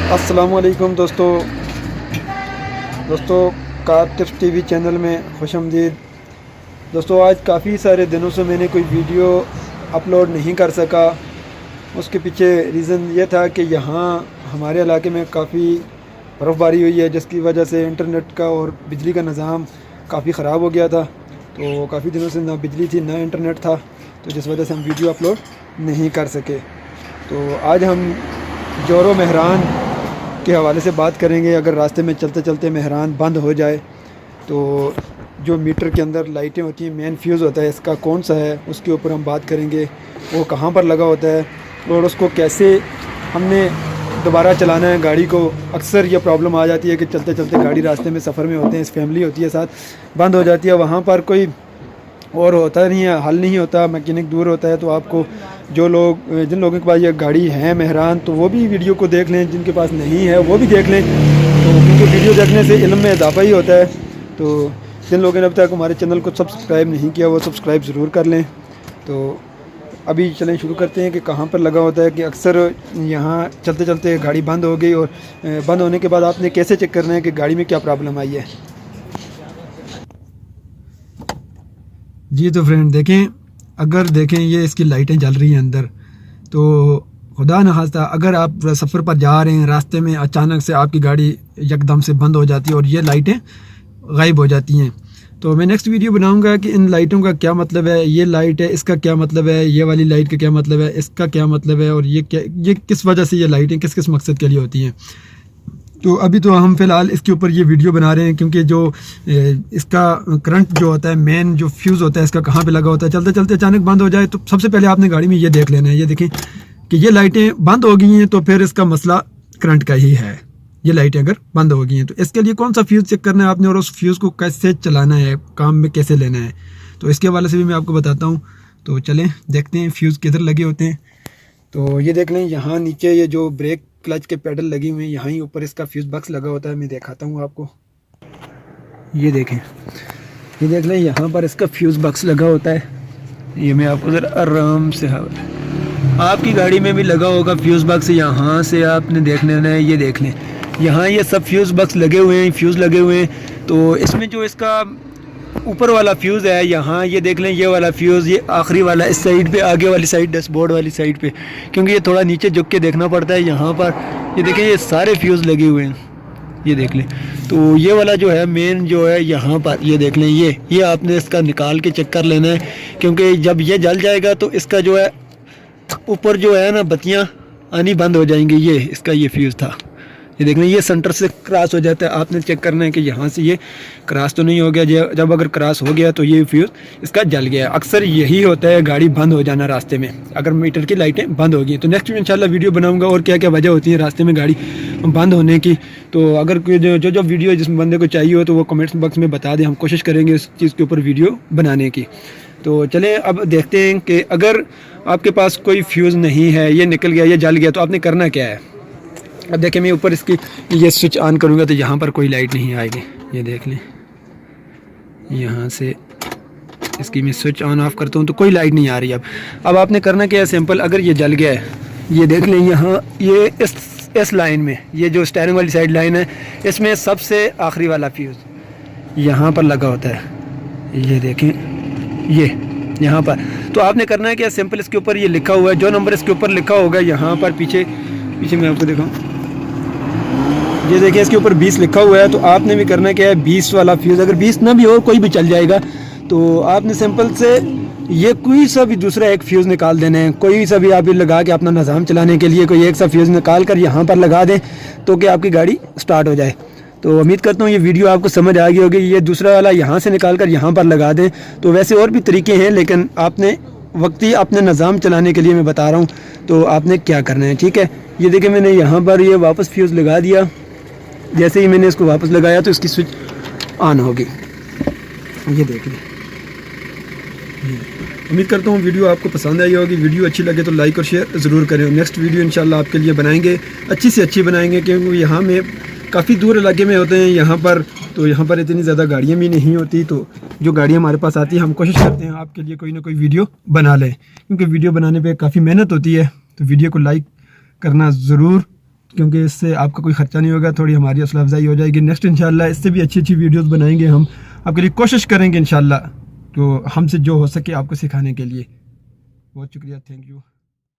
अस्सलामुअलैकुम दोस्तों car tips TV channel में खुशामदीद। दोस्तों आज काफ़ी सारे दिनों से मैंने कोई वीडियो अपलोड नहीं कर सका। उसके पीछे रीज़न ये था कि यहाँ हमारे इलाके में काफ़ी बर्फ़बारी हुई है, जिसकी वजह से इंटरनेट का और बिजली का निज़ाम काफ़ी ख़राब हो गया था। तो काफ़ी दिनों से ना बिजली थी ना इंटरनेट था, तो जिस वजह से हम वीडियो अपलोड नहीं कर सके। तो आज हम जोरो मेहरान के हवाले से बात करेंगे। अगर रास्ते में चलते चलते मेहरान बंद हो जाए तो जो मीटर के अंदर लाइटें होती हैं, मेन फ्यूज़ होता है, इसका कौन सा है उसके ऊपर हम बात करेंगे। वो कहाँ पर लगा होता है और उसको कैसे हमने दोबारा चलाना है गाड़ी को। अक्सर ये प्रॉब्लम आ जाती है कि चलते चलते गाड़ी रास्ते में सफ़र में होते हैं, फैमिली होती है साथ, बंद हो जाती है। वहाँ पर कोई और होता नहीं है, हल नहीं होता, मैकेनिक दूर होता है। तो आपको जिन लोगों के पास ये गाड़ी है मेहरान, तो वो भी वीडियो को देख लें, जिनके पास नहीं है वो भी देख लें। तो क्योंकि वीडियो देखने से इल्म में इजाफा ही होता है। तो जिन लोगों ने अब तक हमारे चैनल को सब्सक्राइब नहीं किया वो सब्सक्राइब ज़रूर कर लें। तो अभी चलें शुरू करते हैं कि कहाँ पर लगा होता है। कि अक्सर यहाँ चलते चलते गाड़ी बंद हो गई और बंद होने के बाद आपने कैसे चेक करना है कि गाड़ी में क्या प्रॉब्लम आई है। जी तो फ्रेंड देखें ये इसकी लाइटें जल रही हैं अंदर। तो खुदा न खास्ता अगर आप सफ़र पर जा रहे हैं, रास्ते में अचानक से आपकी गाड़ी यकदम से बंद हो जाती है और ये लाइटें गायब हो जाती हैं, तो मैं नेक्स्ट वीडियो बनाऊंगा कि इन लाइटों का क्या मतलब है, ये लाइट है इसका क्या मतलब है, ये वाली लाइट का क्या मतलब है, इसका क्या मतलब है, और ये किस वजह से ये लाइटें किस किस मकसद के लिए होती हैं। तो अभी तो हम फ़िलहाल इसके ऊपर ये वीडियो बना रहे हैं क्योंकि जो इसका करंट जो होता है, मेन जो फ्यूज़ होता है इसका कहाँ पे लगा होता है। चलते चलते अचानक बंद हो जाए तो सबसे पहले आपने गाड़ी में ये देख लेना है। ये देखें कि ये लाइटें बंद हो गई हैं, तो फिर इसका मसला करंट का ही है। ये लाइटें अगर बंद हो गई हैं तो इसके लिए कौन सा फ्यूज़ चेक करना है आपने और उस फ्यूज़ को कैसे चलाना है, काम में कैसे लेना है, तो इसके हवाले से भी मैं आपको बताता हूँ। तो चलें देखते हैं फ्यूज़ किधर लगे होते हैं। तो ये देख लें, यहाँ नीचे ये जो ब्रेक क्लच के पैडल लगे हुए हैं, यहाँ ही ऊपर इसका फ्यूज़ बॉक्स लगा होता है। मैं दिखाता हूँ आपको। ये देखें, ये देख लें, यहाँ पर इसका फ्यूज़ बॉक्स लगा होता है। ये मैं आपको ज़रा आराम से, आपकी गाड़ी में भी लगा होगा फ्यूज़ बॉक्स, यहाँ से आपने देख लेना है। ये देख लें, यहाँ ये सब फ्यूज़ बॉक्स लगे हुए हैं, फ्यूज़ लगे हुए हैं। तो इसमें जो इसका ऊपर वाला फ्यूज़ है, यहाँ ये देख लें, ये वाला फ्यूज़, ये आखिरी वाला इस साइड पे, आगे वाली साइड, डैशबोर्ड वाली साइड पे, क्योंकि ये थोड़ा नीचे झुक के देखना पड़ता है। यहाँ पर ये देखें, ये सारे फ्यूज़ लगे हुए हैं, ये देख लें। तो ये वाला जो है मेन जो है यहाँ पर, ये देख लें, ये आपने इसका निकाल के चेक कर लेना है, क्योंकि जब ये जल जाएगा तो इसका जो है ऊपर जो है ना बत्तियाँ आनी बंद हो जाएंगी। ये इसका ये फ्यूज़ था, ये देख लें, ये सेंटर से क्रॉस हो जाता है। आपने चेक करना है कि यहाँ से ये क्रॉस तो नहीं हो गया। जब अगर क्रॉस हो गया तो ये फ्यूज़ इसका जल गया। अक्सर यही होता है, गाड़ी बंद हो जाना रास्ते में, अगर मीटर की लाइटें बंद हो गई। तो नेक्स्ट में इंशाल्लाह वीडियो बनाऊंगा और क्या क्या वजह होती है रास्ते में गाड़ी बंद होने की। तो अगर जो वीडियो जिस बंदे को चाहिए हो तो वो कमेंट्स बॉक्स में बता दें, हम कोशिश करेंगे उस चीज़ के ऊपर वीडियो बनाने की। तो चलें अब देखते हैं कि अगर आपके पास कोई फ्यूज़ नहीं है, ये निकल गया, ये जल गया, तो आपने करना क्या है। अब देखें, मैं ऊपर इसकी ये स्विच ऑन करूँगा तो यहाँ पर कोई लाइट नहीं आएगी। ये देख लें, यहाँ से इसकी मैं स्विच ऑन ऑफ करता हूँ तो कोई लाइट नहीं आ रही। अब आपने करना क्या है, सिंपल, अगर ये जल गया है, ये देख लें, यहाँ ये इस लाइन में, ये जो स्टीयरिंग वाली साइड लाइन है, इसमें सबसे आखिरी वाला फ्यूज़ यहाँ पर लगा होता है। ये देखें, ये यहाँ पर। तो आपने करना है क्या, सिंपल, इसके ऊपर ये लिखा हुआ है, जो नंबर इसके ऊपर लिखा होगा यहाँ पर पीछे मैं आपको दिखाऊँ, ये देखिए इसके ऊपर 20 लिखा हुआ है। तो आपने भी करना क्या है, 20 वाला फ्यूज़, अगर 20 ना भी हो कोई भी चल जाएगा। तो आपने सिंपल से ये कोई सा भी दूसरा एक फ्यूज़ निकाल देना है, कोई सा भी आप लगा के अपना निज़ाम चलाने के लिए कोई एक सा फ्यूज़ निकाल कर यहाँ पर लगा दें तो कि आपकी गाड़ी स्टार्ट हो जाए। तो उम्मीद करता हूँ ये वीडियो आपको समझ आ गई होगी। ये दूसरा वाला यहाँ से निकाल कर यहाँ पर लगा दें। तो वैसे और भी तरीके हैं, लेकिन आपने वक्ती अपने निज़ाम चलाने के लिए मैं बता रहा हूँ, तो आपने क्या करना है, ठीक है। ये देखिए, मैंने यहाँ पर ये वापस फ्यूज़ लगा दिया। जैसे ही मैंने इसको वापस लगाया तो इसकी स्विच ऑन होगी। ये देख लें। उम्मीद करता हूँ वीडियो आपको पसंद आई होगी। वीडियो अच्छी लगे तो लाइक और शेयर ज़रूर करें। नेक्स्ट वीडियो इंशाल्लाह आपके लिए बनाएंगे, अच्छी से अच्छी बनाएंगे, क्योंकि यहाँ में काफ़ी दूर इलाके में होते हैं यहाँ पर। तो यहाँ पर इतनी ज़्यादा गाड़ियाँ भी नहीं होती, तो जो गाड़ियाँ हमारे पास आती हैं हम कोशिश करते हैं आपके लिए कोई ना कोई वीडियो बना लें, क्योंकि वीडियो बनाने पे काफ़ी मेहनत होती है। तो वीडियो को लाइक करना ज़रूर क्योंकि इससे आपका कोई ख़र्चा नहीं होगा, थोड़ी हमारी हौसला अफजाई हो जाएगी। नेक्स्ट इंशाल्लाह इससे भी अच्छी अच्छी वीडियोज़ बनाएंगे, हम आपके लिए कोशिश करेंगे इंशाल्लाह, तो हमसे जो हो सके आपको सिखाने के लिए। बहुत शुक्रिया, थैंक यू।